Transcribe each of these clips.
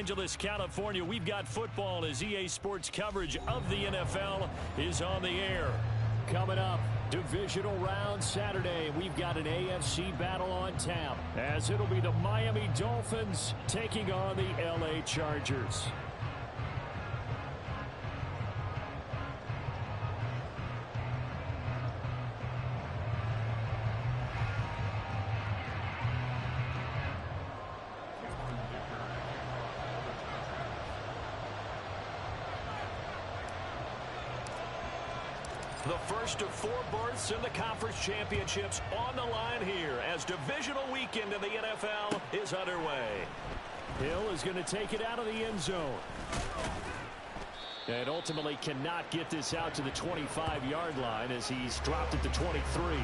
Angeles, California, we've got football as EA Sports coverage of the NFL is on the air. Coming up, divisional round Saturday, we've got an AFC battle on tap, as it'll be the Miami Dolphins taking on the LA Chargers. The first of 4 berths in the conference championships on the line here as divisional weekend in the NFL is underway. Hill is going to take it out of the end zone. And ultimately cannot get this out to the 25-yard line as he's dropped at the 23.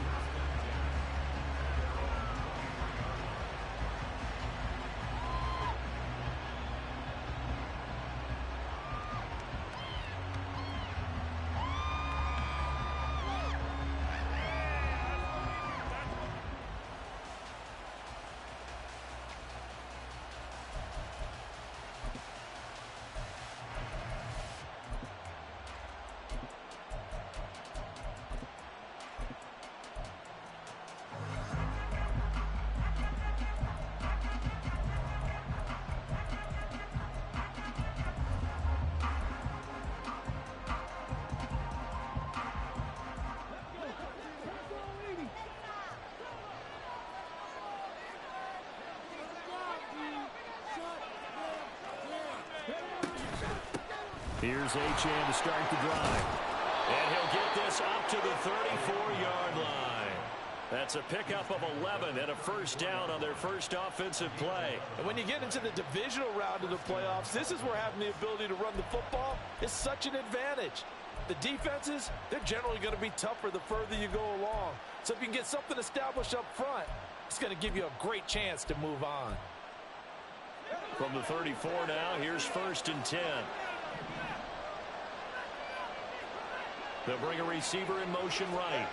Here's Achane to start the drive. And he'll get this up to the 34-yard line. That's a pickup of 11 and a first down on their first offensive play. And when you get into the divisional round of the playoffs, this is where having the ability to run the football is such an advantage. The defenses, they're generally going to be tougher the further you go along. So if you can get something established up front, it's going to give you a great chance to move on. From the 34 now, here's 1st and 10. They'll bring a receiver in motion right.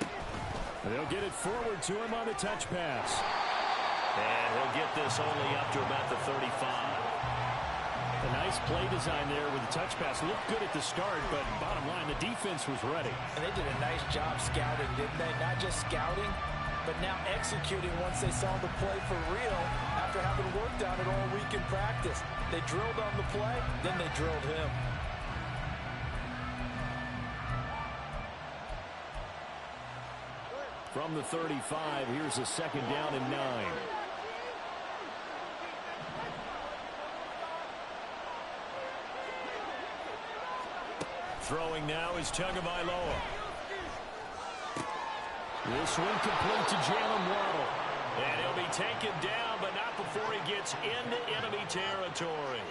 They'll get it forward to him on the touch pass. And he'll get this only up to about the 35. A nice play design there with the touch pass. Looked good at the start, but bottom line, the defense was ready. And they did a nice job scouting, didn't they? Not just scouting, but now executing once they saw the play for real after having worked on it all week in practice. They drilled on the play, then they drilled him. From the 35, here's a 2nd down and 9. Throwing now is Tagovailoa. This one complete to Jalen Waddle. And he'll be taken down, but not before he gets into enemy territory.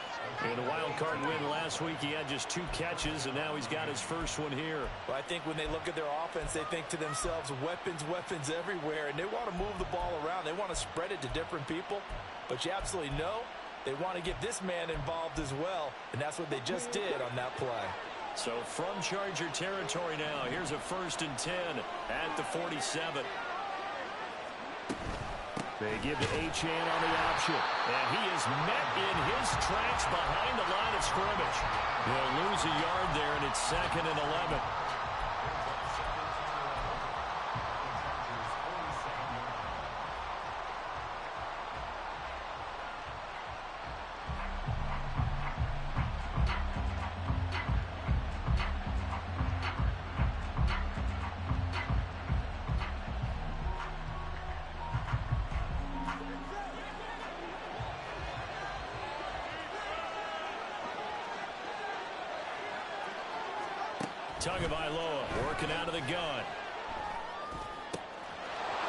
In a wild card win last week, he had just 2 catches, and now he's got his first one here. Well, I think when they look at their offense, they think to themselves, weapons, weapons everywhere, and they want to move the ball around. They want to spread it to different people, but you absolutely know they want to get this man involved as well, and that's what they just did on that play. So from Charger territory now, here's a 1st and 10 at the 47. They give to Achane on the option. And he is met in his tracks behind the line of scrimmage. They'll lose a yard there, and it's 2nd and 11. Tagovailoa working out of the gun.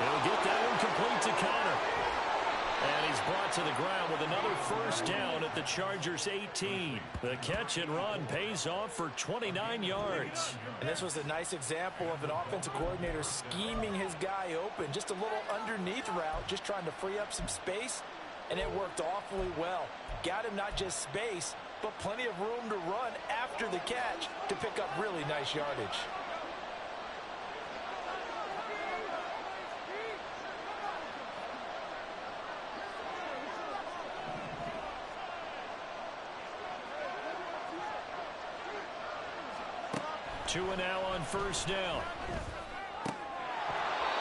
He'll get that one complete to Connor. And he's brought to the ground with another first down at the Chargers' 18. The catch and run pays off for 29 yards. And this was a nice example of an offensive coordinator scheming his guy open. Just a little underneath route, just trying to free up some space. And it worked awfully well. Got him not just space, but plenty of room to run after the catch to pick up really nice yardage. 2 now on first down.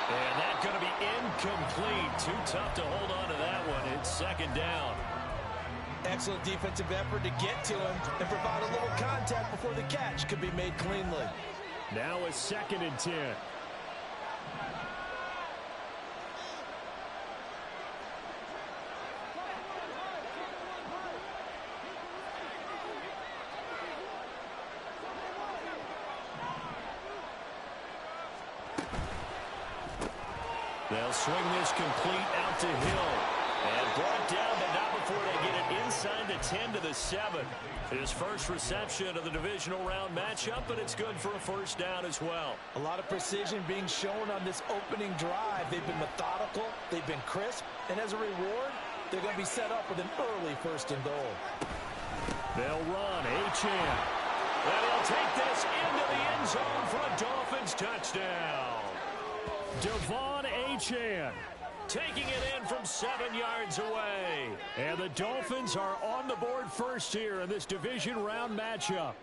And that's going to be incomplete. Too tough to hold on to that one. It's second down. Excellent defensive effort to get to him and provide a little contact before the catch could be made cleanly. Now a 2nd and 10. They'll swing this complete out to Hill. And brought down, but not before they get it inside the 10 to the 7. His first reception of the divisional round matchup, but it's good for a first down as well. A lot of precision being shown on this opening drive. They've been methodical, they've been crisp, and as a reward, they're going to be set up with an early 1st and goal. They'll run, Achane. And he'll take this into the end zone for a Dolphins touchdown. Devon Achane taking it in from 7 yards away. And the Dolphins are on the board first here in this division round matchup.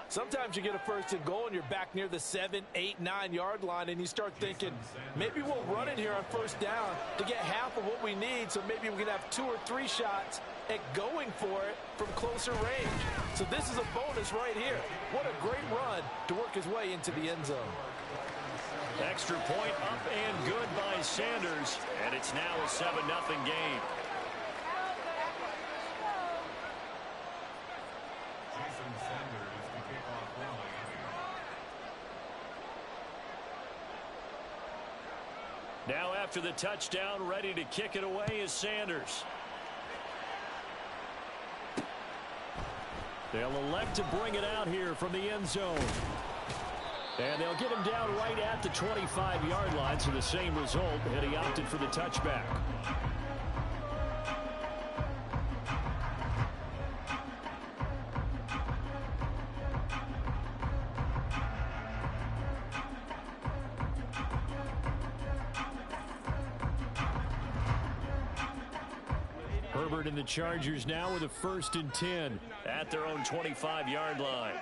Sometimes you get a 1st and goal and you're back near the 7, 8, 9 yard line and you start thinking, maybe we'll run it here on 1st down to get half of what we need, so maybe we can have 2 or 3 shots at going for it from closer range. So this is a bonus right here. What a great run to work his way into the end zone. Extra point up and good by Sanders, and it's now a 7-0 game. Now after the touchdown, ready to kick it away is Sanders. They'll elect to bring it out here from the end zone. And they'll get him down right at the 25-yard line, so the same result, and he opted for the touchback. Herbert and the Chargers now with a 1st and 10 at their own 25-yard line.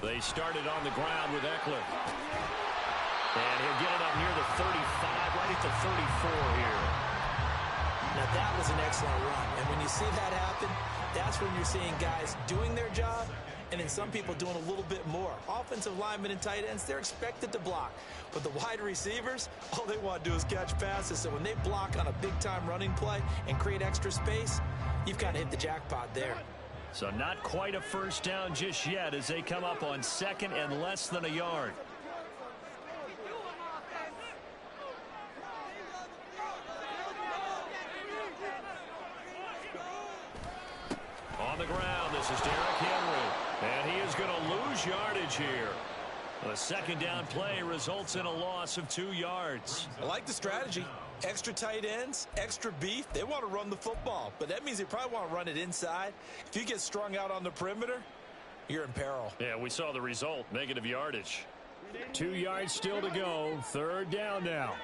They started on the ground with Eckler. And he'll get it up near the 35, right at the 34 here. Now that was an excellent run. And when you see that happen, that's when you're seeing guys doing their job and then some people doing a little bit more. Offensive linemen and tight ends, they're expected to block. But the wide receivers, all they want to do is catch passes. So when they block on a big-time running play and create extra space, you've got to hit the jackpot there. So not quite a first down just yet as they come up on 2nd and less than a yard. On the ground, this is Derrick Henry. And he is going to lose yardage here. The 2nd down play results in a loss of 2 yards. I like the strategy. Extra tight ends, extra beef. They want to run the football, but that means they probably want to run it inside. If you get strung out on the perimeter, you're in peril. Yeah, we saw the result, negative yardage. 2 yards still to go. 3rd down now.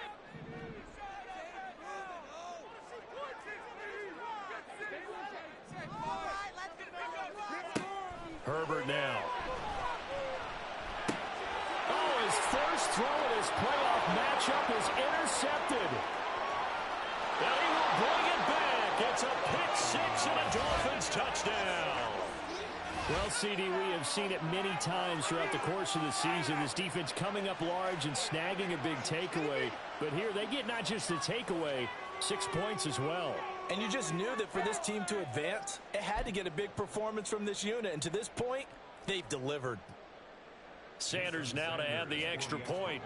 Herbert now. Oh, his first throw in his playoff matchup is intercepted. And he will bring it back. It's a pick 6 and a Dolphins touchdown. Well, CD, we have seen it many times throughout the course of the season. This defense coming up large and snagging a big takeaway. But here they get not just the takeaway, 6 points as well. And you just knew that for this team to advance, it had to get a big performance from this unit. And to this point, they've delivered. Sanders now to add the extra point.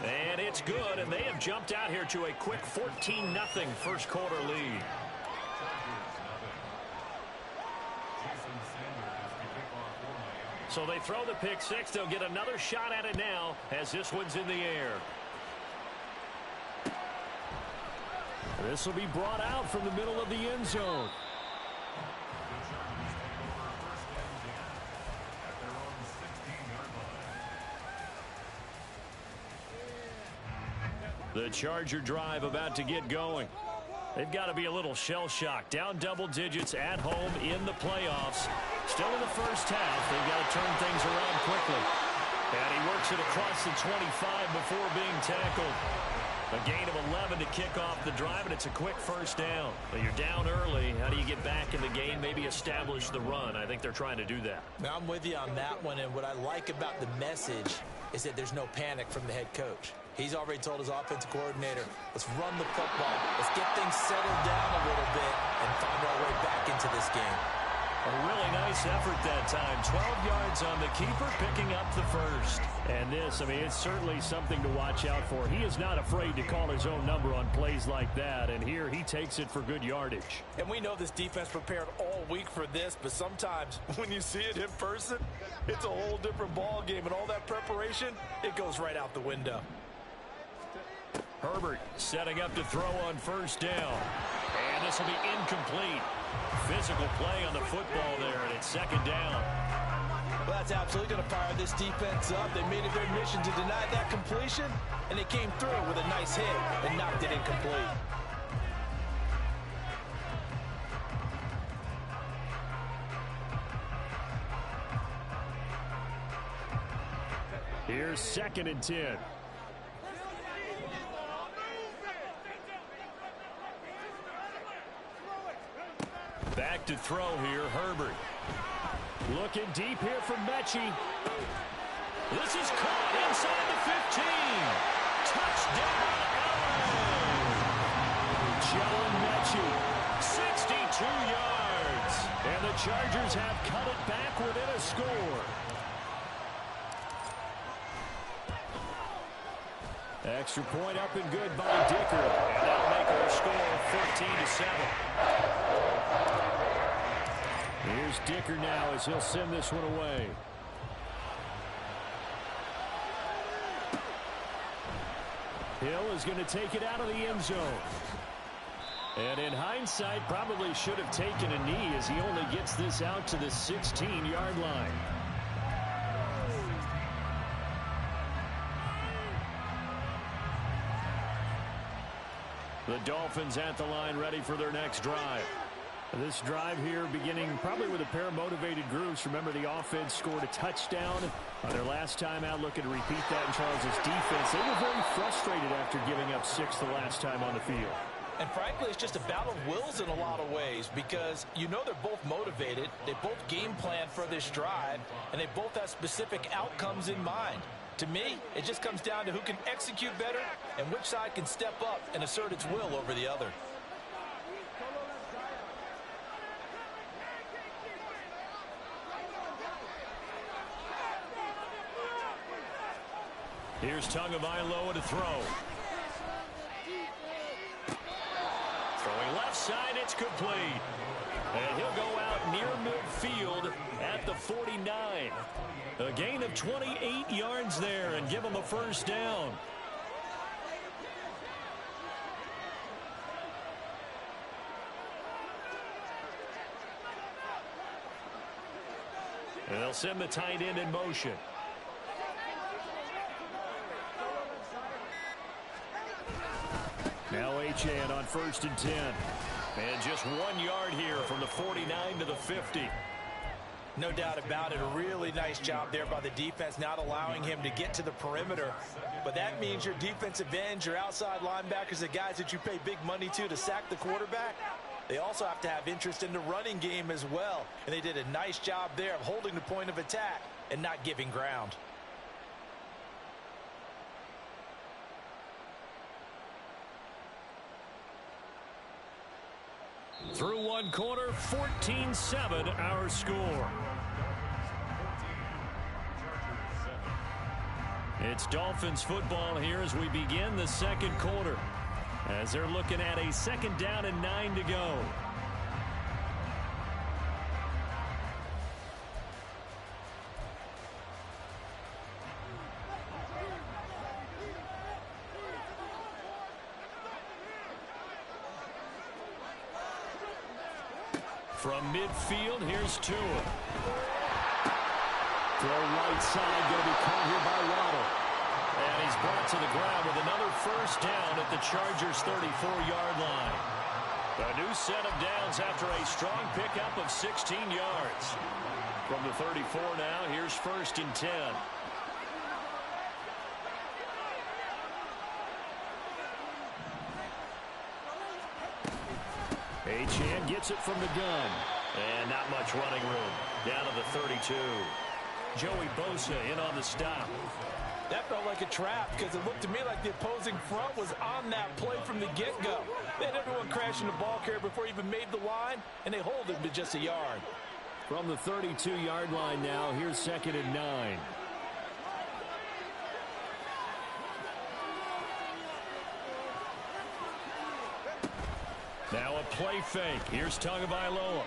And it's good, and they have jumped out here to a quick 14-0 first quarter lead. So they throw the pick 6. They'll get another shot at it now as this one's in the air. This will be brought out from the middle of the end zone. The Charger drive about to get going. They've got to be a little shell-shocked. Down double digits at home in the playoffs. Still in the first half. They've got to turn things around quickly. And he works it across the 25 before being tackled. A gain of 11 to kick off the drive, and it's a quick first down. But you're down early. How do you get back in the game, maybe establish the run? I think they're trying to do that. Now, I'm with you on that one, and what I like about the message is that there's no panic from the head coach. He's already told his offensive coordinator, let's run the football, let's get things settled down a little bit and find our way back into this game. A really nice effort that time. 12 yards on the keeper, picking up the first. And this, I mean, it's certainly something to watch out for. He is not afraid to call his own number on plays like that, and here he takes it for good yardage. And we know this defense prepared all week for this, but sometimes when you see it in person, it's a whole different ball game, and all that preparation, it goes right out the window. Herbert setting up to throw on first down. And this will be incomplete. Physical play on the football there, and it's second down. Well, that's absolutely going to fire this defense up. They made it their mission to deny that completion, and they came through with a nice hit and knocked it incomplete. Here's 2nd and 10. Back to throw here, Herbert. Looking deep here for Mechie. This is caught inside the 15. Touchdown, LA! John Mechie, 62 yards. And the Chargers have cut it back within a score. Extra point up and good by Dicker. And that'll make our score 14-7. Here's Dicker now as he'll send this one away. Hill is going to take it out of the end zone. And in hindsight, probably should have taken a knee as he only gets this out to the 16-yard line. The Dolphins at the line ready for their next drive. This drive here beginning probably with a pair of motivated groups. Remember, the offense scored a touchdown on their last time out, looking to repeat that in Charles' defense. They were very frustrated after giving up 6 the last time on the field. And frankly, it's just a battle of wills in a lot of ways because you know they're both motivated. They both game plan for this drive, and they both have specific outcomes in mind. To me, it just comes down to who can execute better and which side can step up and assert its will over the other. Here's Tagovailoa to throw. Throwing left side, it's complete. And he'll go out near midfield at the 49. A gain of 28 yards there and give him a first down. And they'll send the tight end in motion. Now Achane on 1st and 10. And just 1 yard here from the 49 to the 50. No doubt about it. A really nice job there by the defense, not allowing him to get to the perimeter. But that means your defensive ends, your outside linebackers, the guys that you pay big money to sack the quarterback, they also have to have interest in the running game as well. And they did a nice job there of holding the point of attack and not giving ground. Through one quarter, 14-7 our score. It's Dolphins football here as we begin the second quarter. As they're looking at a 2nd down and 9 to go. From midfield, here's Tua. Throw right side, going to be caught here by Waddle. And he's brought to the ground with another first down at the Chargers' 34-yard line. A new set of downs after a strong pickup of 16 yards. From the 34 now, here's 1st and 10. Achane gets it from the gun. And not much running room. Down to the 32. Joey Bosa in on the stop. That felt like a trap because it looked to me like the opposing front was on that play from the get-go. They had everyone crashing the ball carrier before he even made the line, and they hold him to just a yard. From the 32-yard line now, here's 2nd and 9. Now a play fake. Here's Tagovailoa.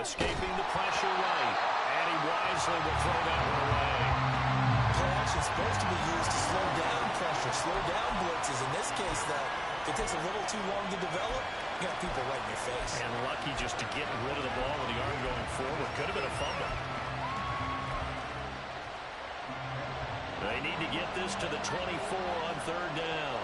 Escaping the pressure right. And he wisely will throw that one away. Play action is supposed to be used to slow down pressure, slow down blitzes. In this case, though, if it takes a little too long to develop, you got people right in your face. And lucky just to get rid of the ball with the arm going forward. Could have been a fumble. They need to get this to the 24 on 3rd down.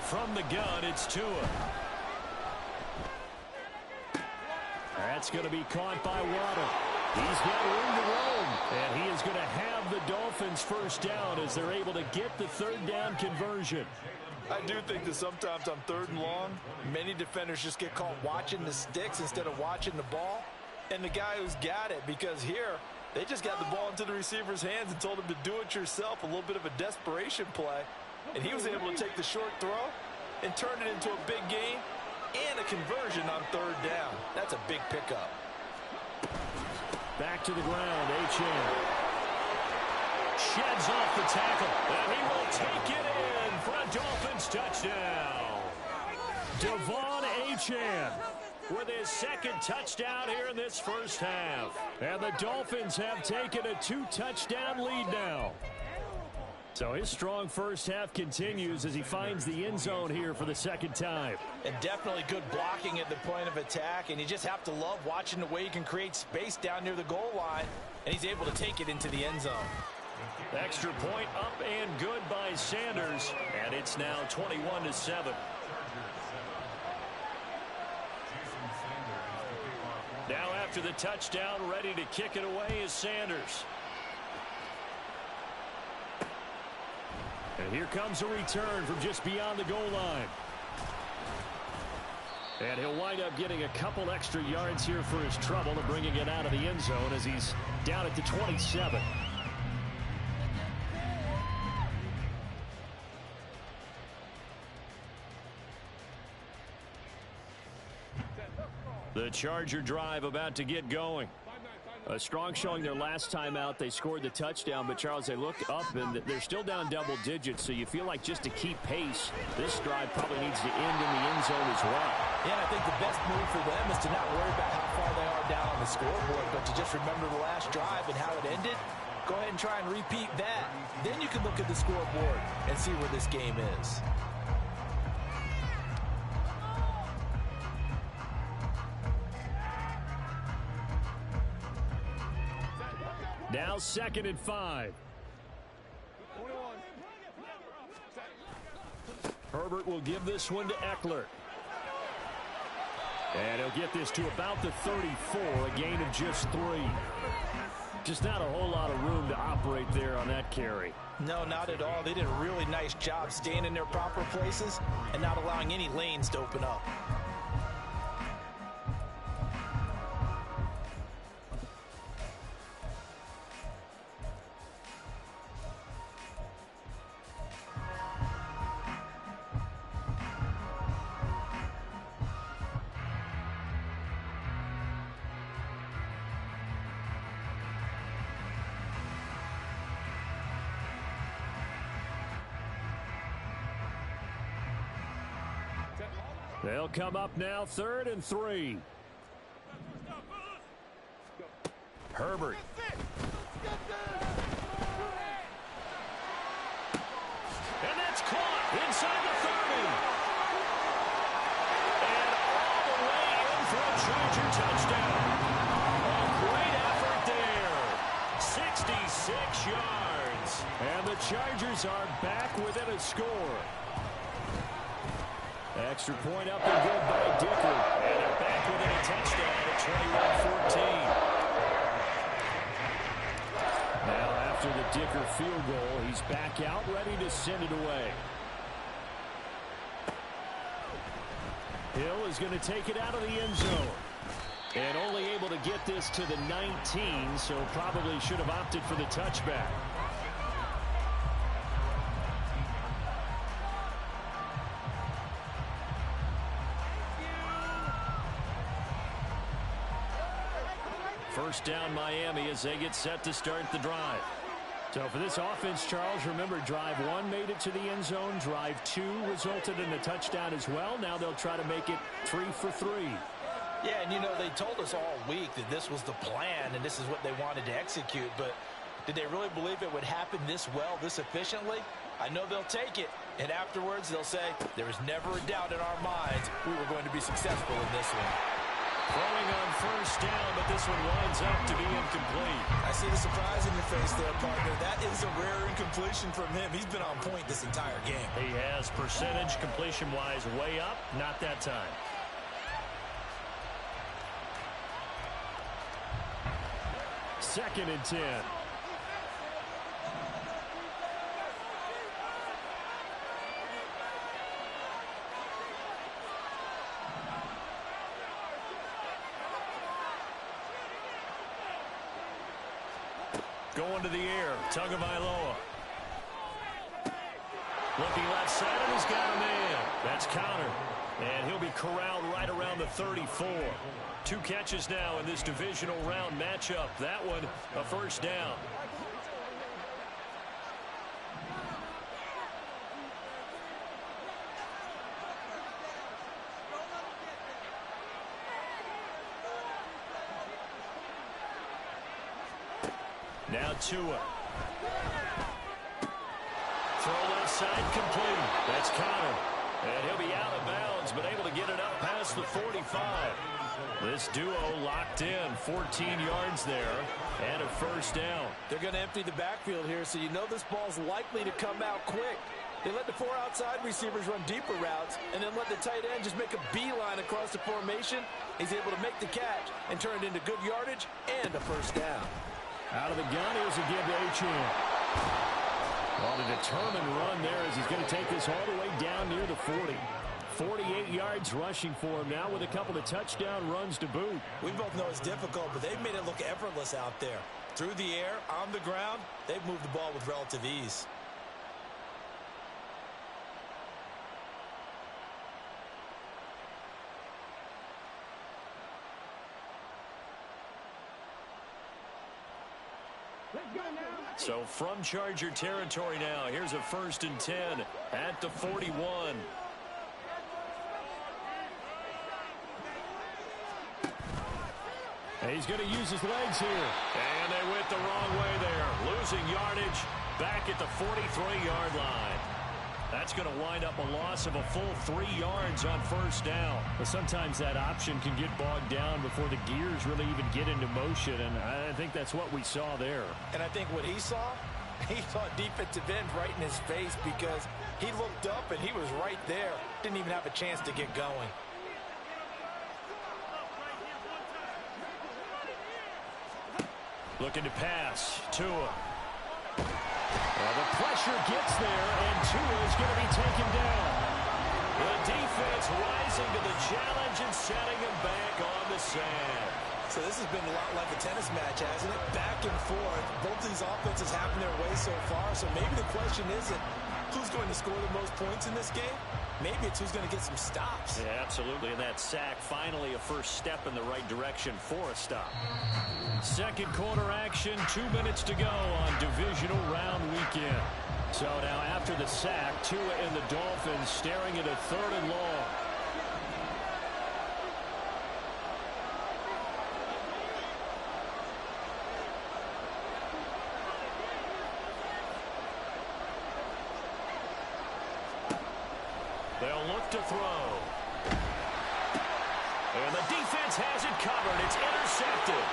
From the gun, it's Tua. That's going to be caught by Waddle. He's got room to roam. And he is going to have the Dolphins' first down as they're able to get the 3rd down conversion. I do think that sometimes on 3rd and long, many defenders just get caught watching the sticks instead of watching the ball. And the guy who's got it, because here, they just got the ball into the receiver's hands and told him to do it yourself, a little bit of a desperation play. And he was able to take the short throw and turn it into a big gain and a conversion on 3rd down. That's a big pickup. Back to the ground, Achane. Sheds off the tackle, and he will take it in for a Dolphins touchdown. Devon Achane with his 2nd touchdown here in this first half. And the Dolphins have taken a 2-touchdown lead now. So his strong first half continues as he finds the end zone here for the 2nd time. And definitely good blocking at the point of attack. And you just have to love watching the way he can create space down near the goal line. And he's able to take it into the end zone. Extra point up and good by Sanders. And it's now 21-7. Now after the touchdown, ready to kick it away is Sanders. And here comes a return from just beyond the goal line. And he'll wind up getting a couple extra yards here for his trouble and bringing it out of the end zone as he's down at the 27. The Charger drive about to get going. A strong showing their last time out. They scored the touchdown, but Charles, they look up and they're still down double digits, so you feel like just to keep pace, this drive probably needs to end in the end zone as well. Yeah, I think the best move for them is to not worry about how far they are down on the scoreboard, but to just remember the last drive and how it ended. Go ahead and try and repeat that. Then you can look at the scoreboard and see where this game is. Now 2nd and 5. Herbert will give this one to Eckler. And he'll get this to about the 34, a gain of just 3. Just not a whole lot of room to operate there on that carry. No, not at all. They did a really nice job staying in their proper places and not allowing any lanes to open up. They'll come up now 3rd and 3. Herbert. And that's caught inside the 30. And all the way in for a Charger touchdown. A great effort there. 66 yards. And the Chargers are back within a score. Extra point up and good by Dicker. And they're back within a touchdown at 21-14. Now after the Dicker field goal, he's back out ready to send it away. Hill is going to take it out of the end zone. And only able to get this to the 19, so probably should have opted for the touchback. First down Miami as they get set to start the drive. So for this offense, Charles, remember drive 1 made it to the end zone. Drive 2 resulted in a touchdown as well. Now they'll try to make it 3 for 3. Yeah, and you know, they told us all week that this was the plan and this is what they wanted to execute. But did they really believe it would happen this well, this efficiently? I know they'll take it. And afterwards, they'll say, there was never a doubt in our minds we were going to be successful in this one. Throwing on first down, but this one winds up to be incomplete. I see the surprise in your face there, partner. That is a rare incompletion from him. He's been on point this entire game. He has percentage completion-wise way up, not that time. Second and 10. Going to the air, Tagovailoa. Looking left side, and he's got a man. That's Connor. And he'll be corralled right around the 34. 2 catches now in this divisional round matchup. That one, a first down. Now Tua. Throw left side complete. That's Connor. And he'll be out of bounds, but able to get it up past the 45. This duo locked in. 14 yards there and a first down. They're going to empty the backfield here, so you know this ball's likely to come out quick. They let the 4 outside receivers run deeper routes and then let the tight end just make a beeline across the formation. He's able to make the catch and turn it into good yardage and a first down. Out of the gun, here's a give to Achane. On a determined run there as he's going to take this all the way down near the 40. 48 yards rushing for him now with a couple of touchdown runs to boot. We both know it's difficult, but they've made it look effortless out there. Through the air, on the ground, they've moved the ball with relative ease. So from Charger territory now, here's a 1st and 10 at the 41. And he's going to use his legs here. And they went the wrong way there. Losing yardage back at the 43-yard line. That's going to wind up a loss of a full 3 yards on first down. But sometimes that option can get bogged down before the gears really even get into motion, and I think that's what we saw there. And I think what he saw defensive end right in his face because he looked up and he was right there. Didn't even have a chance to get going. Looking to pass. Tua. Well, the pressure gets there, and Tua is going to be taken down. The defense rising to the challenge and setting him back on the sand. So this has been a lot like a tennis match, hasn't it? Back and forth. Both these offenses happen their way so far, so maybe the question isn't who's going to score the most points in this game. Maybe it's who's going to get some stops. Yeah, absolutely. And that sack, finally a first step in the right direction for a stop. Second quarter action, 2 minutes to go on divisional round weekend. So now after the sack, Tua and the Dolphins staring at a 3rd and long. They'll look to throw. And the defense has it covered. It's intercepted.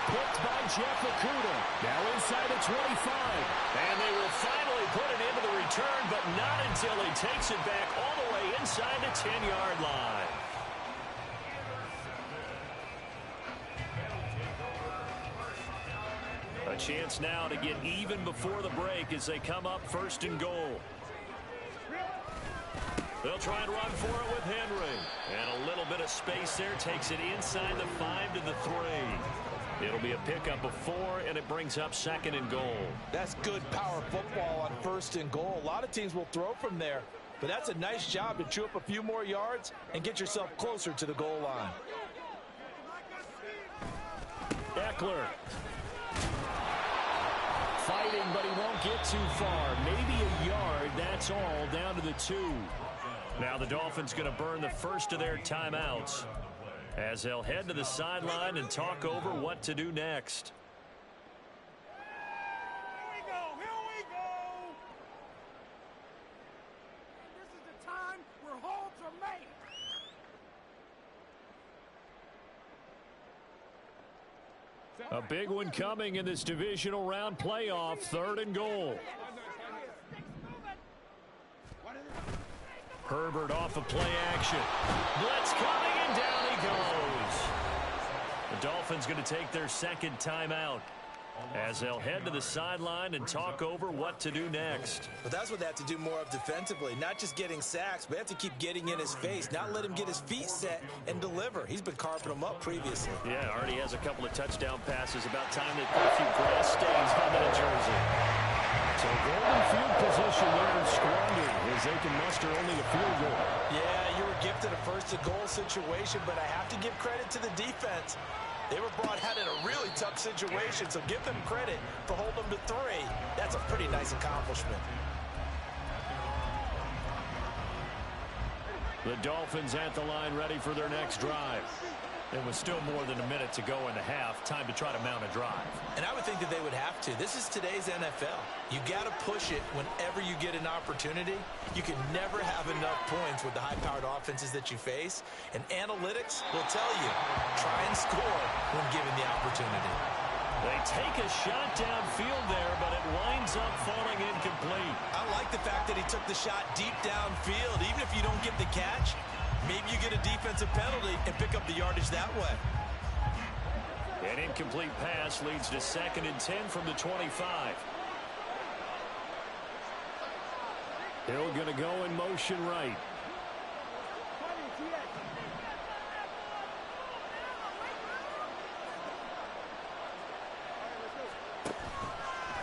Picked by Jeff Okudah. Now inside the 25. And they will finally put it into the return, but not until he takes it back all the way inside the 10-yard line. A chance now to get even before the break as they come up first and goal. They'll try and run for it with Henry. And a little bit of space there takes it inside the 5 to the 3. It'll be a pickup of 4, and it brings up second and goal. That's good power football on first and goal. A lot of teams will throw from there, but that's a nice job to chew up a few more yards and get yourself closer to the goal line. Eckler. Fighting, but he won't get too far. Maybe a yard, that's all, down to the 2. Now the Dolphins going to burn the first of their timeouts as they'll head to the sideline and talk over what to do next. Here we go. This is the time where holds are made. A big one coming in this divisional round playoff, 3rd and goal. Herbert off of play action. Blitz coming, and down he goes. The Dolphins going to take their second timeout as they'll head to the sideline and talk over what to do next. But that's what they have to do more of defensively, not just getting sacks, but they have to keep getting in his face, not let him get his feet set and deliver. He's been carving them up previously. Yeah, already has a couple of touchdown passes. About time they put a few grass stains on that jersey. So golden field position there and squandered as they can muster only a field goal. Yeah, you were gifted a first and goal situation, but I have to give credit to the defense. They were brought out in a really tough situation, so give them credit for holding them to 3. That's a pretty nice accomplishment. The Dolphins at the line ready for their next drive. And with still more than a minute to go in the half, time to try to mount a drive. And I would think that they would have to. This is today's NFL. You got to push it whenever you get an opportunity. You can never have enough points with the high-powered offenses that you face. And analytics will tell you, try and score when given the opportunity. They take a shot downfield there, but it winds up falling incomplete. I like the fact that he took the shot deep downfield. Even if you don't get the catch, maybe you get a defensive penalty and pick up the yardage that way. An incomplete pass leads to 2nd and 10 from the 25. Hill going to go in motion right.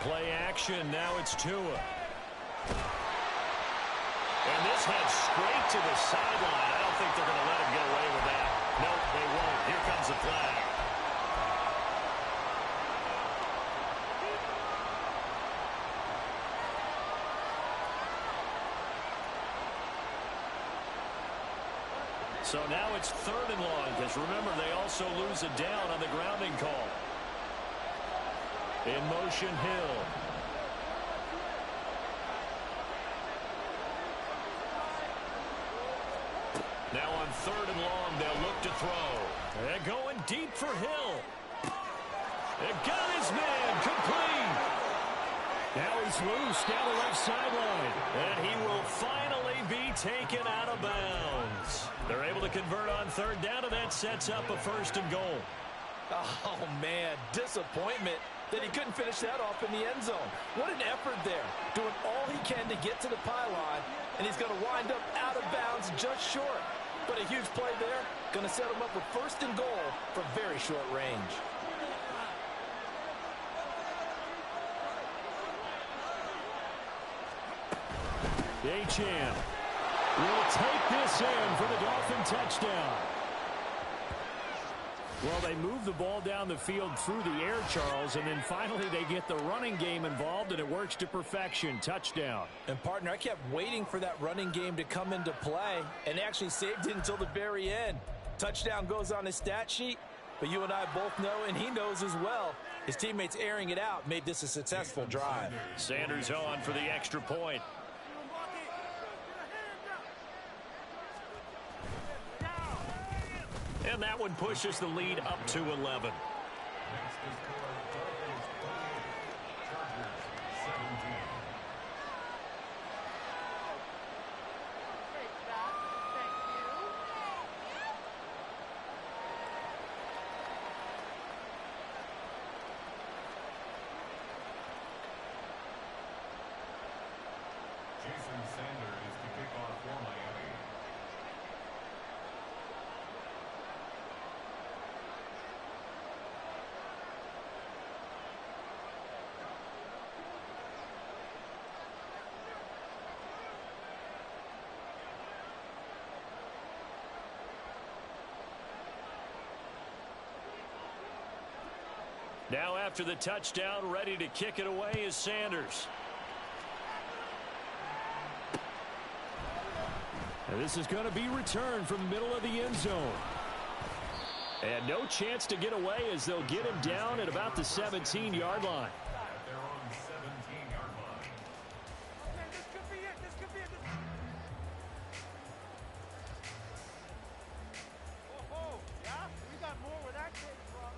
Play action. Now it's Tua. And this heads straight to the sideline. I don't think they're going to let him get away with that. Nope, they won't. Here comes the flag. So now it's 3rd and long, because remember, they also lose a down on the grounding call. In motion, Hill. Now on 3rd and long, they'll look to throw. They're going deep for Hill. They got his man, complete. Now he's loose down the left sideline. And he will finally be taken out of bounds. They're able to convert on 3rd down, and that sets up a 1st and goal. Oh, man, disappointment that he couldn't finish that off in the end zone. What an effort there, doing all he can to get to the pylon, and he's going to wind up out of bounds just short. But a huge play there, going to set him up with 1st and goal from very short range. Acham will take this in for the Dolphin touchdown. Well, they move the ball down the field through the air, Charles, and then finally they get the running game involved, and it works to perfection. Touchdown. And, partner, I kept waiting for that running game to come into play, and actually saved it until the very end. Touchdown goes on his stat sheet, but you and I both know, and he knows as well, his teammates airing it out made this a successful drive. Sanders on for the extra point. And that one pushes the lead up to 11. Now after the touchdown, ready to kick it away is Sanders. And this is going to be returned from the middle of the end zone. And no chance to get away as they'll get him down at about the 17-yard line. This could be it. This could be it. Oh, yeah? We got more where that came from.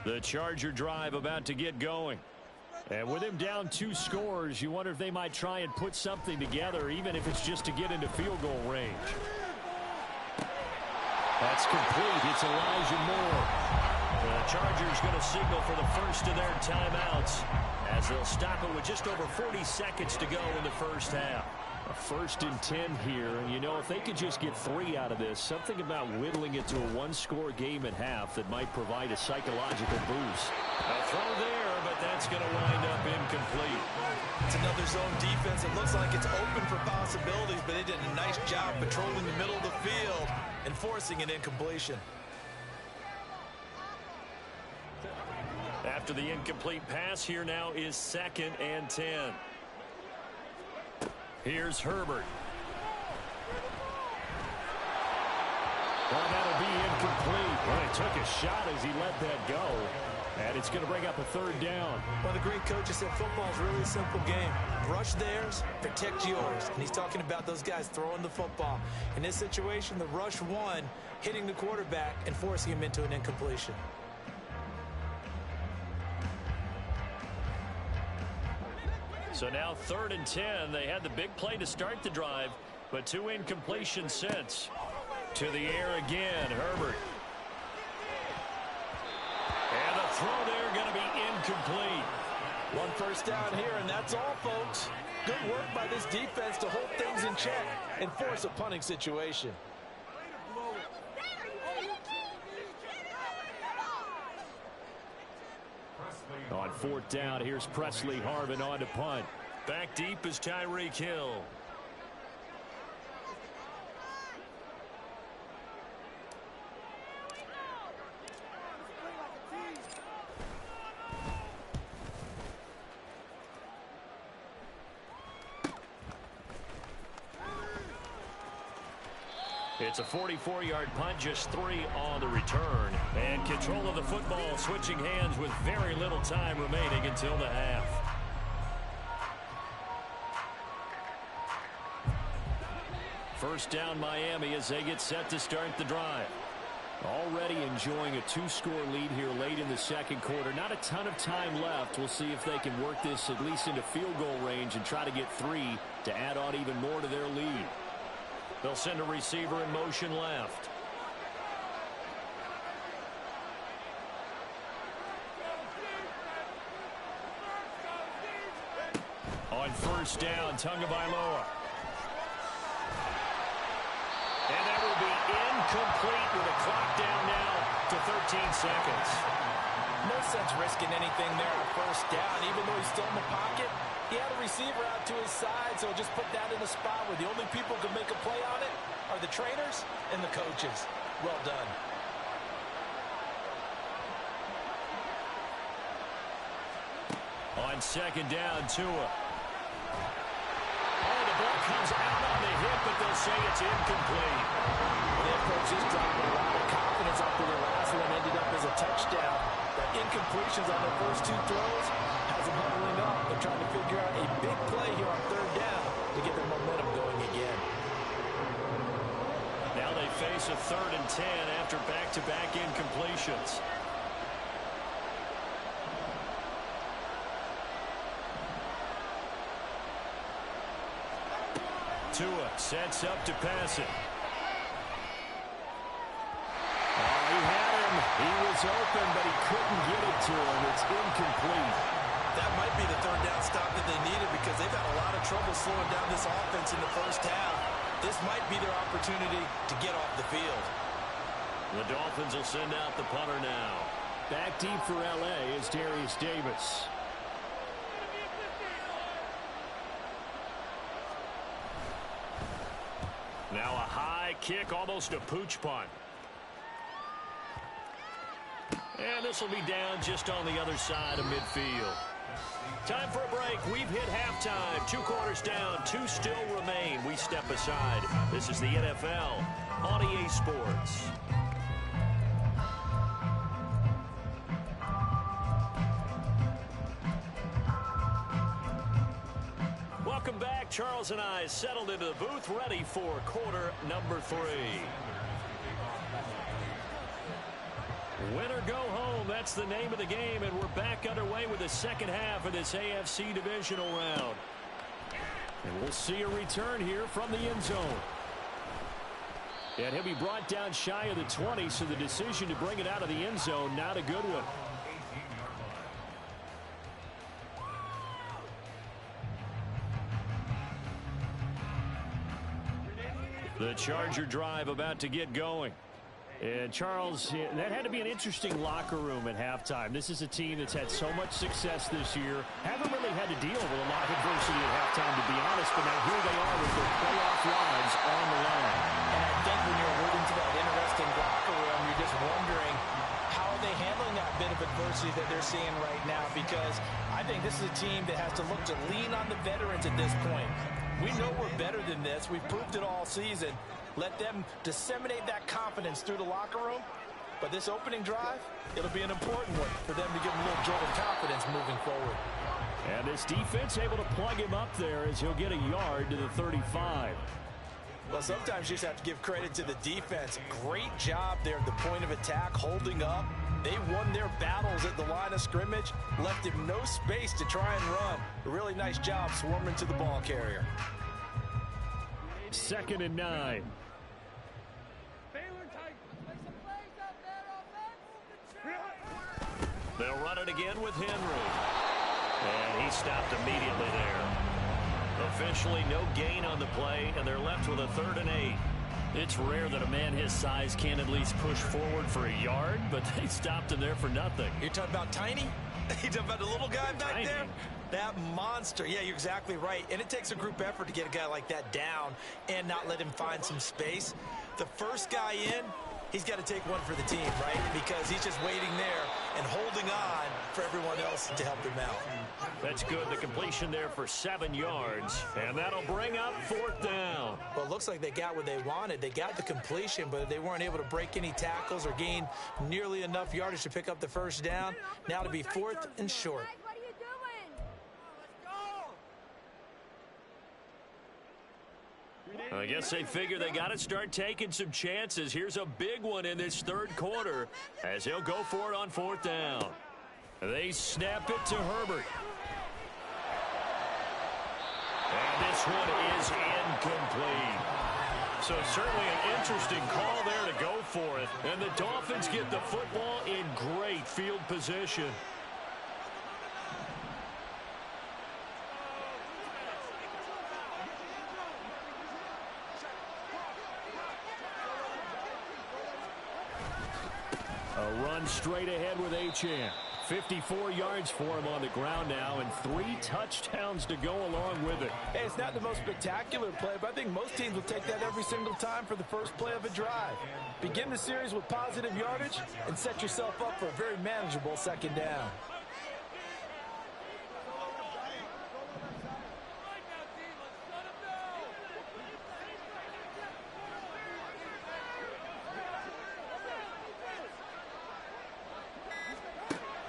The Charger drive about to get going. And with him down 2 scores, you wonder if they might try and put something together, even if it's just to get into field goal range. That's complete. It's Elijah Moore. The Chargers going to signal for the first of their timeouts as they'll stop it with just over 40 seconds to go in the first half. A 1st and 10 here, and you know, if they could just get 3 out of this, something about whittling it to a 1-score game at half that might provide a psychological boost. A throw there, but that's going to wind up incomplete. It's another zone defense. It looks like it's open for possibilities, but they did a nice job patrolling the middle of the field and forcing an incompletion. After the incomplete pass, here now is 2nd and 10. Here's Herbert. Well, that'll be incomplete. Well, he took a shot as he let that go. And it's going to bring up a 3rd down. Well, the great coach said football is really a simple game. Rush theirs, protect yours. And he's talking about those guys throwing the football. In this situation, the rush won, hitting the quarterback and forcing him into an incompletion. So now 3rd and 10. They had the big play to start the drive, but 2 incompletions since. To the air again, Herbert. And the throw there going to be incomplete. 1 first down here, and that's all, folks. Good work by this defense to hold things in check and force a punting situation. On 4th down, here's Presley Harvin on to punt. Back deep is Tyreek Hill. It's a 44-yard punt, just 3 on the return. And control of the football switching hands with very little time remaining until the half. First down Miami as they get set to start the drive. Already enjoying a 2-score lead here late in the 2nd quarter. Not a ton of time left. We'll see if they can work this at least into field goal range and try to get 3 to add on even more to their lead. They'll send a receiver in motion left. On 1st down, Tagovailoa. And that will be incomplete with a clock down now to 13 seconds. No sense risking anything there on 1st down, even though he's still in the pocket. He had a receiver out to his side, so just put that in a spot where the only people who can make a play on it are the trainers and the coaches. Well done. On 2nd down, Tua. Oh, the ball comes out on the hit, but they'll say it's incomplete. The coach is dropping a lot of confidence after the last one ended up as a touchdown. But incompletions on their first 2 throws has them huddling up. They're trying to figure out a big play here on 3rd down to get their momentum going again. Now they face a 3rd and 10 after back-to-back incompletions. Tua sets up to pass it. Oh, he had him. He was open, but he couldn't get it to him. It's incomplete. That might be the 3rd down stop that they needed because they've had a lot of trouble slowing down this offense in the first half. This might be their opportunity to get off the field. The Dolphins will send out the punter now. Back deep for L.A. is Darius Davis. Now a high kick, almost a pooch punt. And this will be down just on the other side of midfield. Time for a break. We've hit halftime. 2 quarters down. 2 still remain. We step aside. This is the NFL on EA Sports. Welcome back. Charles and I settled into the booth, ready for quarter number 3. Win or go home, that's the name of the game, and we're back underway with the second half of this AFC Divisional round. And we'll see a return here from the end zone. And he'll be brought down shy of the 20, so the decision to bring it out of the end zone, not a good one. The Charger drive about to get going. And Charles, that had to be an interesting locker room at halftime. This is a team that's had so much success this year. Haven't really had to deal with a lot of adversity at halftime, to be honest. But now here they are with their playoff lives on the line. And I think when you're alluding to that interesting locker room, you're just wondering how are they handling that bit of adversity that they're seeing right now. Because I think this is a team that has to look to lean on the veterans at this point. We know we're better than this. We've proved it all season. Let them disseminate that confidence through the locker room. But this opening drive, it'll be an important one for them to give them a little jolt of confidence moving forward. And this defense able to plug him up there as he'll get a yard to the 35. Well, sometimes you just have to give credit to the defense. Great job there at the point of attack, holding up. They won their battles at the line of scrimmage, left him no space to try and run. A really nice job swarming to the ball carrier. 2nd and 9. They'll run it again with Henry. And he stopped immediately there. Officially no gain on the play, and they're left with a 3rd and 8. It's rare that a man his size can at least push forward for a yard, but they stopped him there for nothing. You're talking about Tiny? You're talking about the little guy back there? That monster. Yeah, you're exactly right. And it takes a group effort to get a guy like that down and not let him find some space. The first guy in, he's got to take one for the team, right? Because he's just waiting there and holding on for everyone else to help him out. That's good. The completion there for 7 yards. And that'll bring up 4th down. Well, it looks like they got what they wanted. They got the completion, but they weren't able to break any tackles or gain nearly enough yardage to pick up the first down. Now to be 4th and short. I guess they figure they got to start taking some chances. Here's a big one in this 3rd quarter as he'll go for it on 4th down. They snap it to Herbert. And this one is incomplete. So certainly an interesting call there to go for it. And the Dolphins get the football in great field position. A run straight ahead with Achane. 54 yards for him on the ground now, and 3 touchdowns to go along with it. Hey, it's not the most spectacular play, but I think most teams will take that every single time for the first play of a drive. Begin the series with positive yardage and set yourself up for a very manageable 2nd down.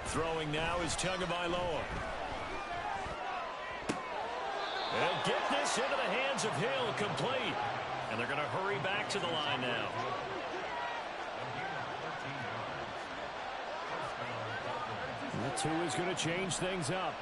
Throwing now is Tagovailoa. They'll get this into the hands of Hill, complete. And they're going to hurry back to the line now. The 2 is going to change things up.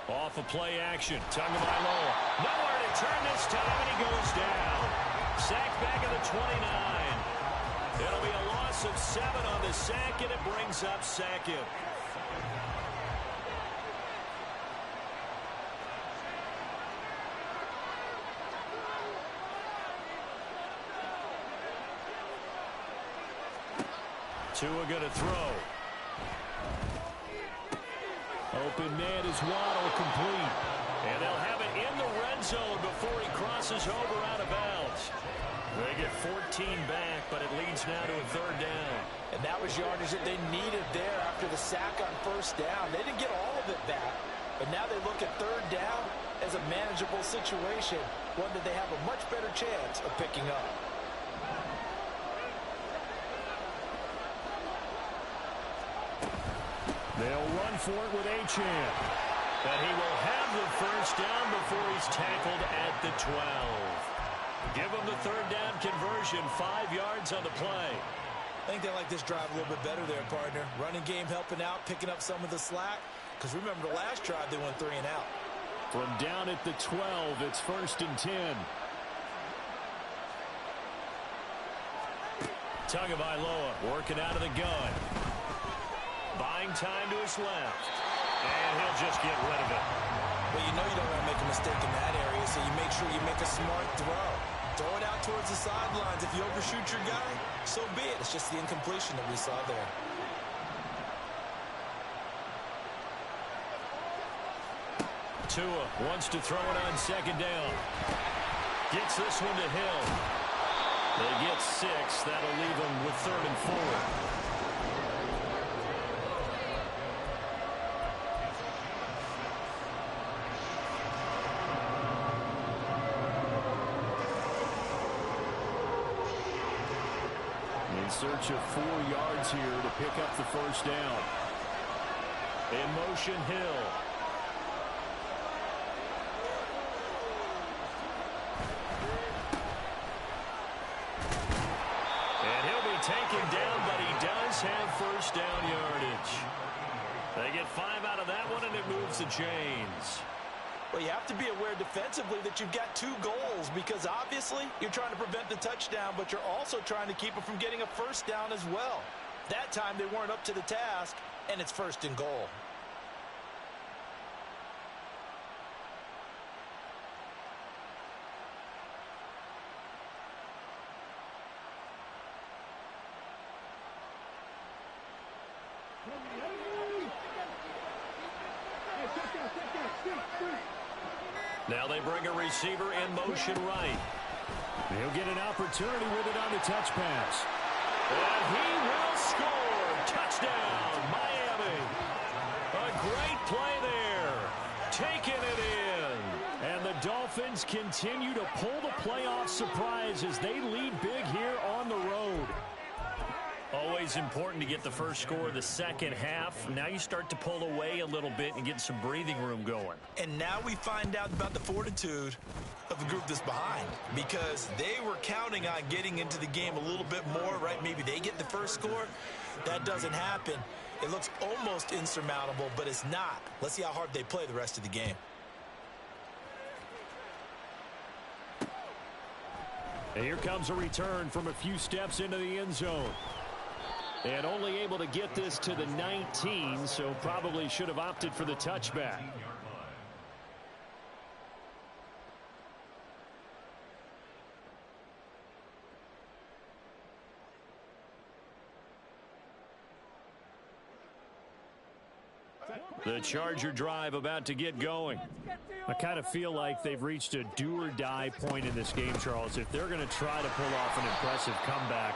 Off of play action. Tagovailoa. Nowhere to turn this time, and he goes down. Sacked back at the 29. It'll be a loss of 7 on the sack, and it brings up 2nd. Tua going to throw. Open man is Waddle, complete. And they'll have it in the red zone before he crosses over out of bounds. They get 14 back, but it leads now to a 3rd down. And that was yardage that they needed there after the sack on 1st down. They didn't get all of it back, but now they look at 3rd down as a manageable situation, one that they have a much better chance of picking up. They'll run for it with Achane. And he will have the first down before he's tackled at the 12. Give him the third down conversion, 5 yards on the play. I think they like this drive a little bit better there, partner. Running game helping out, picking up some of the slack. Because remember, the last drive, they went 3 and out. From down at the 12, it's 1st and 10. Tagovailoa working out of the gun. Buying time to his left. And he'll just get rid of it. Well, you know you don't want to make a mistake in that area, so you make sure you make a smart throw. Throw it out towards the sidelines. If you overshoot your guy, so be it. It's just the incompletion that we saw there. Tua wants to throw it on 2nd down. Gets this one to Hill. They get 6. That'll leave them with 3rd and 4. In search of 4 yards here to pick up the first down. In motion, Hill. Taken down, but he does have first down yardage. They get 5 out of that one, and it moves the chains. Well, you have to be aware defensively that you've got 2 goals because obviously you're trying to prevent the touchdown, but you're also trying to keep it from getting a first down as well. That time they weren't up to the task, and it's 1st and goal. Now they bring a receiver in motion right. He'll get an opportunity with it on the touch pass. And he will score. Touchdown, Miami. A great play there. Taking it in. And the Dolphins continue to pull the playoff surprise as they lead big here on the road. Always important to get the first score of the second half. Now you start to pull away a little bit and get some breathing room going. And now we find out about the fortitude of the group that's behind because they were counting on getting into the game a little bit more, right? Maybe they get the first score. That doesn't happen. It looks almost insurmountable, but it's not. Let's see how hard they play the rest of the game. And here comes a return from a few steps into the end zone. And only able to get this to the 19, so probably should have opted for the touchback. The Charger drive about to get going. I kind of feel like they've reached a do-or-die point in this game, Charles. If they're going to try to pull off an impressive comeback,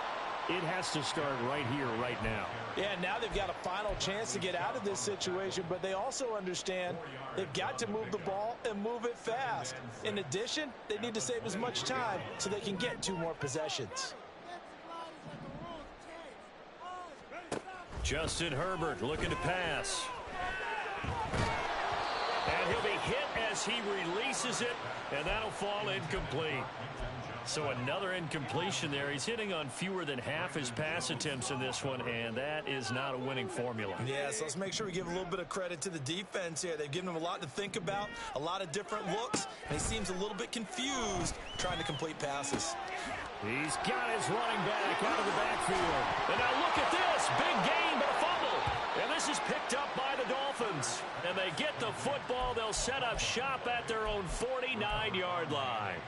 it has to start right here, right now. Yeah, now they've got a final chance to get out of this situation, but they also understand they've got to move the ball and move it fast. In addition, they need to save as much time so they can get 2 more possessions. Justin Herbert looking to pass. And he'll be hit as he releases it, and that'll fall incomplete. So another incompletion there. He's hitting on fewer than half his pass attempts in this one, and that is not a winning formula. Yeah, so let's make sure we give a little bit of credit to the defense here. They've given him a lot to think about, a lot of different looks, and he seems a little bit confused trying to complete passes. He's got his running back out of the backfield. And now look at this. Big gain, but a fumble. And this is picked up by the Dolphins. And they get the football. They'll set up shop at their own 49-yard line.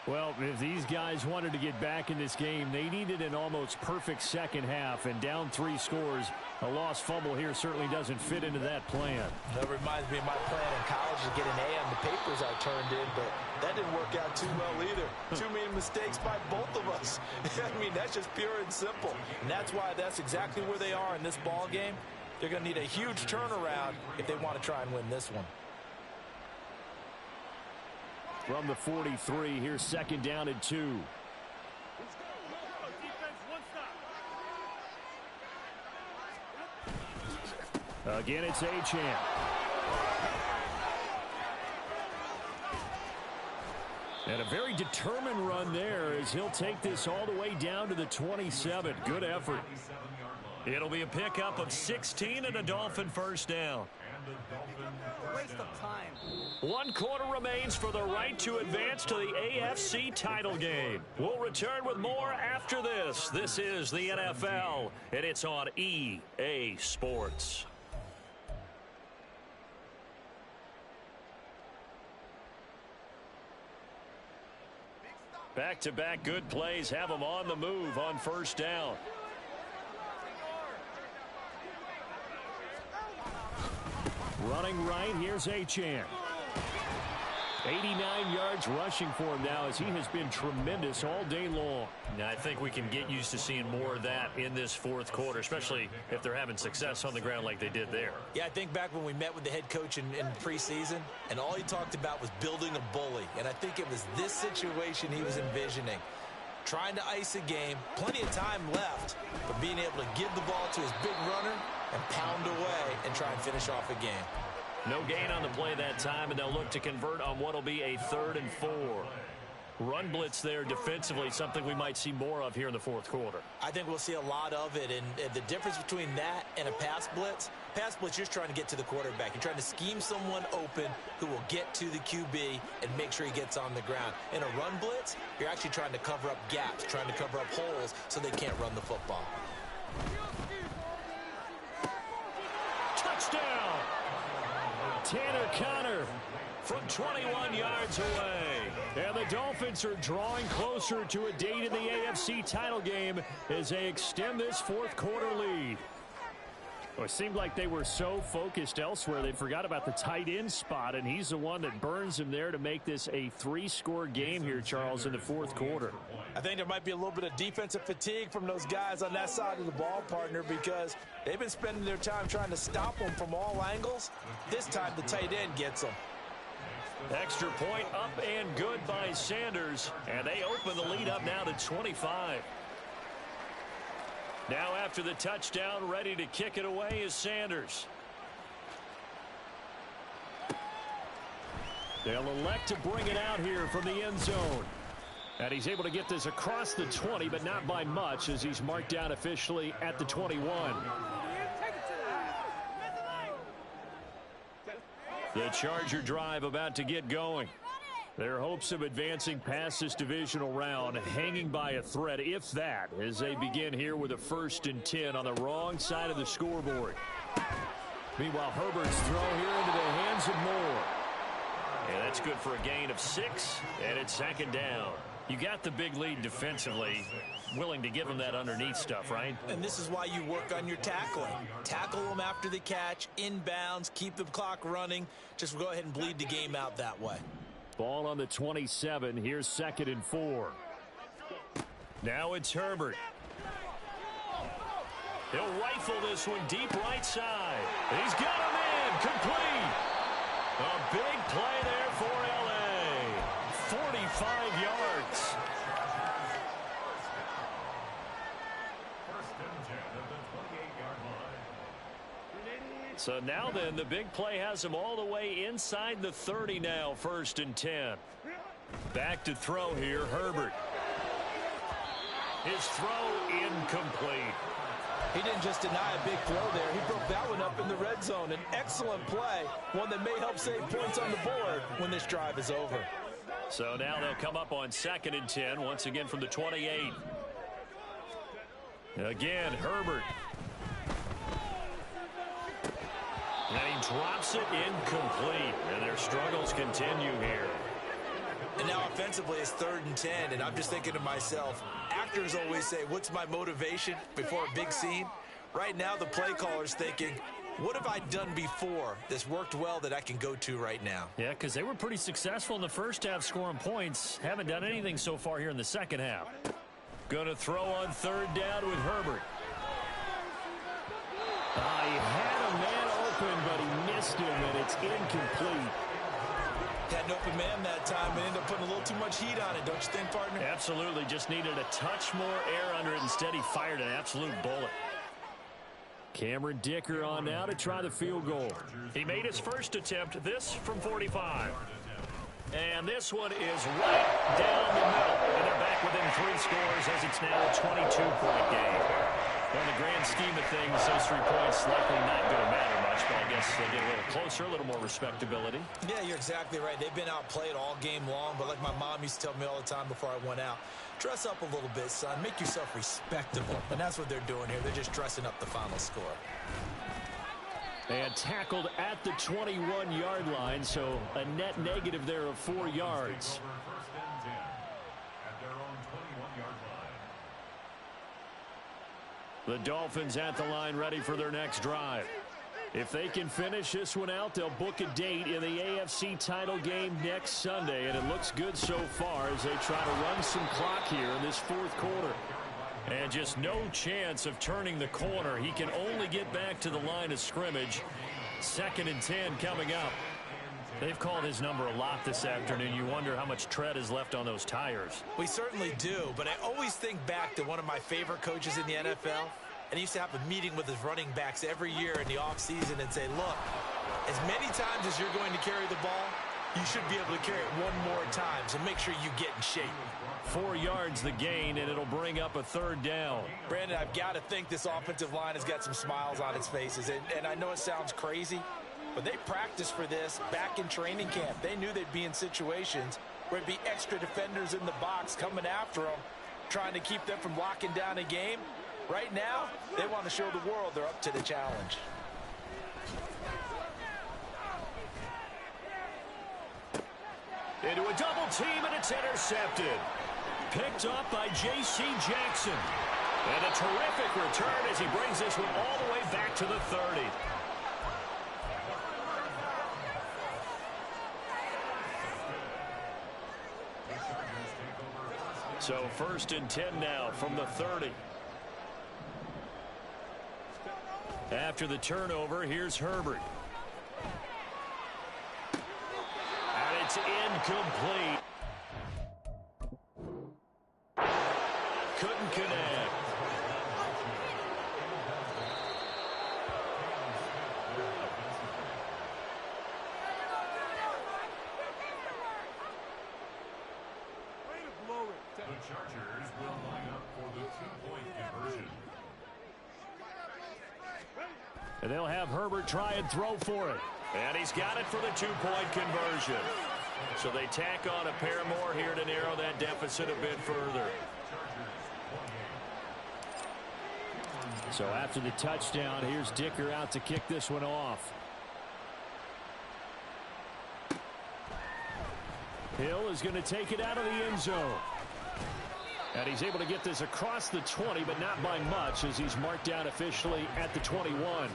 Well, if these guys wanted to get back in this game, they needed an almost perfect second half, and down 3 scores. A lost fumble here certainly doesn't fit into that plan. That reminds me of my plan in college to get an A on the papers I turned in, but that didn't work out too well either. Too many mistakes by both of us. I mean, that's just pure and simple. And that's why that's exactly where they are in this ball game. They're going to need a huge turnaround if they want to try and win this one. From the 43, here's 2nd down and 2. Again, it's Achane. And a very determined run there as he'll take this all the way down to the 27. Good effort. It'll be a pickup of 16 and a Dolphin first down. Waste of time. 1 quarter remains for the right to advance to the AFC title game. We'll return with more after this. This is the NFL, and it's on EA Sports. Back-to-back good plays have them on the move on first down. Running right, here's Achane. 89 yards rushing for him now as he has been tremendous all day long. Now, I think we can get used to seeing more of that in this fourth quarter, especially if they're having success on the ground like they did there. Yeah, I think back when we met with the head coach in preseason, and all he talked about was building a bully. And I think it was this situation he was envisioning. Trying to ice a game, plenty of time left, but being able to give the ball to his big runner and pound away and try and finish off a game. No gain on the play that time, and they'll look to convert on what will be a 3rd and 4. Run blitz there defensively, something we might see more of here in the fourth quarter. I think we'll see a lot of it, and the difference between that and a pass blitz, you're just trying to get to the quarterback. You're trying to scheme someone open who will get to the QB and make sure he gets on the ground. In a run blitz, you're actually trying to cover up gaps, trying to cover up holes so they can't run the football. Touchdown! Tanner Connor from 21 yards away. And the Dolphins are drawing closer to a date in the AFC title game as they extend this fourth quarter lead. Well, it seemed like they were so focused elsewhere they forgot about the tight end spot, and he's the one that burns him there to make this a 3-score game here, Charles, in the fourth quarter. I think there might be a little bit of defensive fatigue from those guys on that side of the ball, partner, because they've been spending their time trying to stop them from all angles. This time the tight end gets them. Extra point up and good by Sanders, and they open the lead up now to 25. Now after the touchdown, ready to kick it away is Sanders. They'll elect to bring it out here from the end zone. And he's able to get this across the 20, but not by much as he's marked down officially at the 21. The Charger drive about to get going. Their hopes of advancing past this divisional round hanging by a thread, if that, as they begin here with a 1st and 10 on the wrong side of the scoreboard. Meanwhile, Herbert's throw here into the hands of Moore. And that's good for a gain of 6, and it's 2nd down. You got the big lead defensively, willing to give them that underneath stuff, right? And this is why you work on your tackling. Tackle them after the catch, inbounds, keep the clock running. Just go ahead and bleed the game out that way. Ball on the 27. Here's 2nd and 4. Now it's Herbert. He'll rifle this one deep right side. He's got him in. Complete. A big play there for L.A. 45 yards. So now then, the big play has him all the way inside the 30 now, 1st and 10. Back to throw here, Herbert. His throw incomplete. He didn't just deny a big throw there. He broke that one up in the red zone. An excellent play, one that may help save points on the board when this drive is over. So now they'll come up on 2nd and 10, once again from the 28. Again, Herbert. And he drops it incomplete. And their struggles continue here. And now offensively it's 3rd and 10. And I'm just thinking to myself, actors always say, what's my motivation before a big scene? Right now the play caller's thinking, what have I done before that's worked well that I can go to right now? Yeah, because they were pretty successful in the first half scoring points. Haven't done anything so far here in the second half. Going to throw on 3rd down with Herbert. He had a man open, but he missed him, and it's incomplete. Had an open man that time and ended up putting a little too much heat on it, don't you think, partner? Absolutely. Just needed a touch more air under it. Instead, he fired an absolute bullet. Cameron Dicker on now to try the field goal. He made his first attempt, this from 45. And this one is right down the middle. And they're back within 3 scores as it's now a 22-point game. Well, in the grand scheme of things, those 3 points likely not going to matter much, but I guess they get a little closer, a little more respectability. Yeah, you're exactly right. They've been outplayed all game long, but like my mom used to tell me all the time before I went out, dress up a little bit, son. Make yourself respectable. And that's what they're doing here. They're just dressing up the final score. And tackled at the 21-yard line, so a net negative there of 4 yards. The Dolphins at the line ready for their next drive. If they can finish this one out, they'll book a date in the AFC title game next Sunday, and it looks good so far as they try to run some clock here in this 4th quarter. And just no chance of turning the corner. He can only get back to the line of scrimmage. 2nd and 10 coming up. They've called his number a lot this afternoon. You wonder how much tread is left on those tires. We certainly do, but I always think back to one of my favorite coaches in the NFL. And he used to have a meeting with his running backs every year in the offseason and say, look, as many times as you're going to carry the ball, you should be able to carry it 1 more time, so make sure you get in shape. 4 yards the gain, and it'll bring up a 3rd down. Brandon, I've got to think this offensive line has got some smiles on its faces. And I know it sounds crazy, but they practiced for this back in training camp. They knew they'd be in situations where it'd be extra defenders in the box coming after them, trying to keep them from locking down a game. Right now, they want to show the world they're up to the challenge. Into a double team, and it's intercepted. Picked up by J.C. Jackson. And a terrific return as he brings this one all the way back to the 30. So 1st and 10 now from the 30. After the turnover, here's Herbert. And it's incomplete. Couldn't connect. The Chargers will line up for the 2-point conversion. And they'll have Herbert try and throw for it. And he's got it for the 2-point conversion. So they tack on a pair more here to narrow that deficit a bit further. So after the touchdown, here's Dicker out to kick this one off. Hill is going to take it out of the end zone. And he's able to get this across the 20, but not by much, as he's marked down officially at the 21.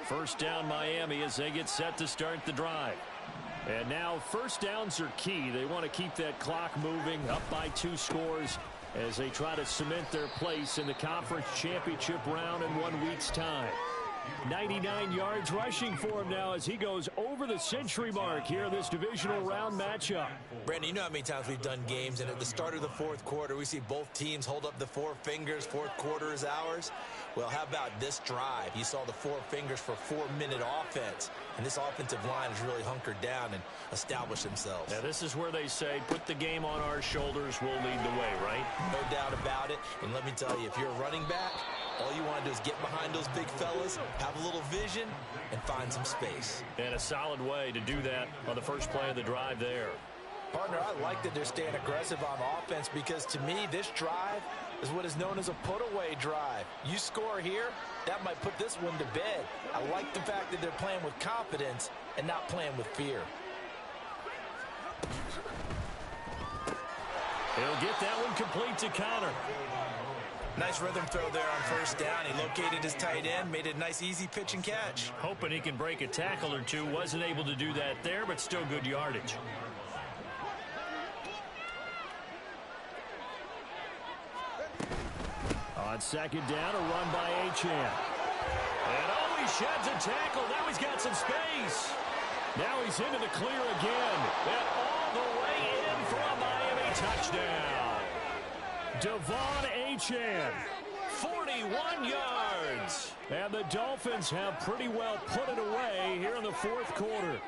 First down Miami as they get set to start the drive. And now first downs are key. They want to keep that clock moving, up by 2 scores as they try to cement their place in the conference championship round in 1 week's time. 99 yards rushing for him now as he goes over the century mark here in this divisional round matchup. Brandon, you know how many times we've done games, and at the start of the 4th quarter, we see both teams hold up the 4 fingers, 4th quarter is ours. Well, how about this drive? You saw the 4 fingers for 4-minute offense, and this offensive line has really hunkered down and established themselves. Now, this is where they say, put the game on our shoulders, we'll lead the way, right? No doubt about it, and let me tell you, if you're a running back, all you want to do is get behind those big fellas, have a little vision, and find some space. And a solid way to do that on the first play of the drive there. Partner, I like that they're staying aggressive on offense because, to me, this drive is what is known as a put-away drive. You score here, that might put this one to bed. I like the fact that they're playing with confidence and not playing with fear. He'll get that one complete to Connor. Nice rhythm throw there on first down. He located his tight end, made a nice easy pitch and catch. Hoping he can break a tackle or two. Wasn't able to do that there, but still good yardage. On second down, a run by Achane. And oh, he sheds a tackle. Now he's got some space. Now he's into the clear again. And all the way in for a Miami touchdown. Devon Achane, 41 yards. And the Dolphins have pretty well put it away here in the fourth quarter.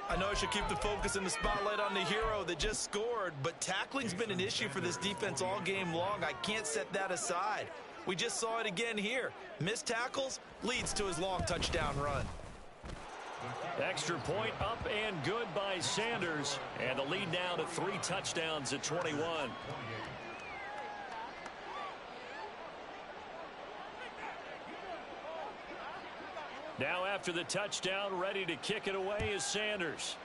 I know I should keep the focus and the spotlight on the hero that just scored, but tackling's been an issue for this defense all game long. I can't set that aside. We just saw it again here. Missed tackles leads to his long touchdown run. Extra point up and good by Sanders. And the lead now to 3 touchdowns at 21. Now after the touchdown, ready to kick it away is Sanders.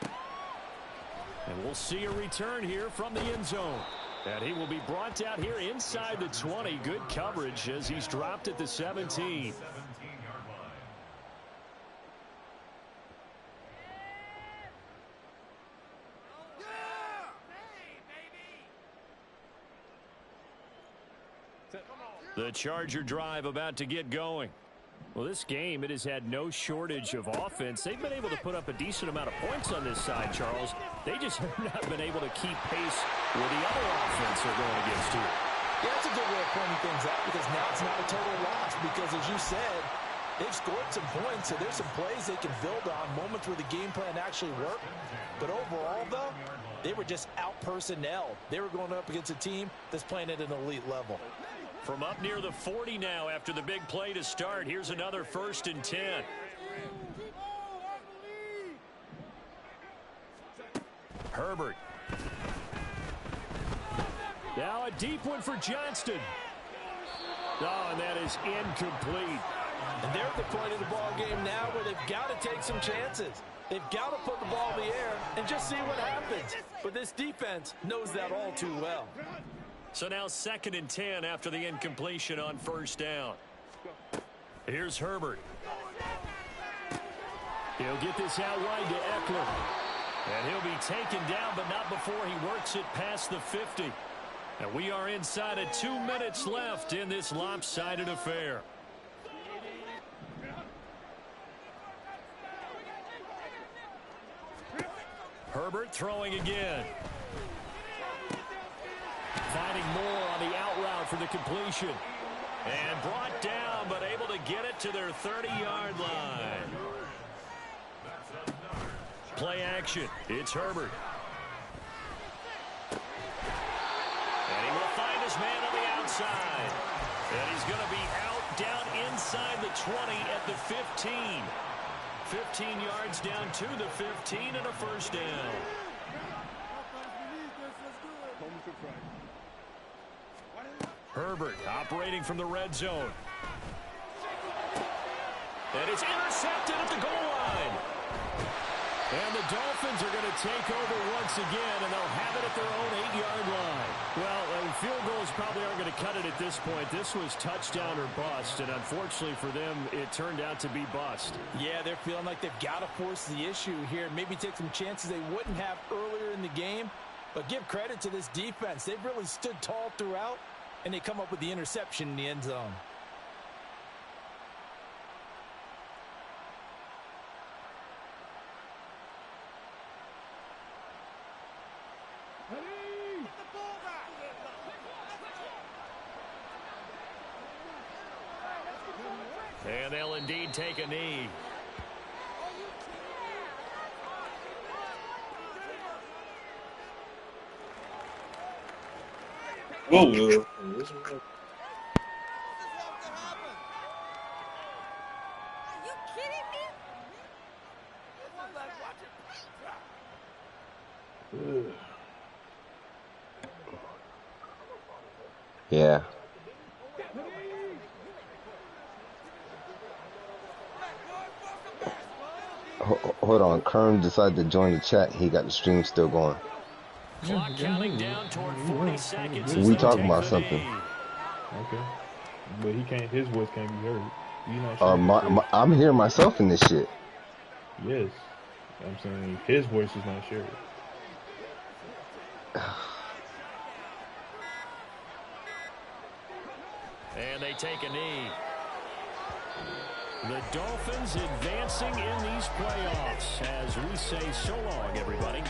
And we'll see a return here from the end zone. And he will be brought out here inside the 20. Good coverage as he's dropped at the 17. The Charger drive about to get going. Well, this game, it has had no shortage of offense. They've been able to put up a decent amount of points on this side, Charles. They just have not been able to keep pace with the other offense they're going against here. Yeah, that's a good way of pointing things out because now it's not a total loss because, as you said, they've scored some points, so there's some plays they can build on, moments where the game plan actually worked. But overall, though, they were just out-personnel. They were going up against a team that's playing at an elite level. From up near the 40 now after the big play to start. Here's another 1st and 10. Herbert. Now a deep one for Johnston. Oh, and that is incomplete. And they're at the point of the ball game now where they've got to take some chances. They've got to put the ball in the air and just see what happens. But this defense knows that all too well. So now 2nd and 10 after the incompletion on 1st down. Here's Herbert. He'll get this out wide to Eckler. And he'll be taken down, but not before he works it past the 50. And we are inside of 2 minutes left in this lopsided affair. Herbert throwing again. Finding more on the out route for the completion. And brought down, but able to get it to their 30-yard line. Play action. It's Herbert. And he will find his man on the outside. And he's going to be out down inside the 20 at the 15. 15 yards down to the 15 and a 1st down. Herbert operating from the red zone. And it's intercepted at the goal line. And the Dolphins are going to take over once again, and they'll have it at their own 8-yard line. Well, field goals probably aren't going to cut it at this point. This was touchdown or bust, and unfortunately for them, it turned out to be bust. Yeah, they're feeling like they've got to force the issue here. Maybe take some chances they wouldn't have earlier in the game. But give credit to this defense. They've really stood tall throughout, and they come up with the interception in the end zone. And they'll indeed take a knee. Whoa. Are you kidding me? Yeah. Hold on. Kerm decided to join the chat. He got the stream still going. Clock counting down toward 40 seconds. We talking about something. Okay. But he can't, his voice can't be heard. You not sure I'm hearing myself in this shit. Yes. I'm saying his voice is not shared. And they take a knee. The Dolphins advancing in these playoffs as we say so long, everybody.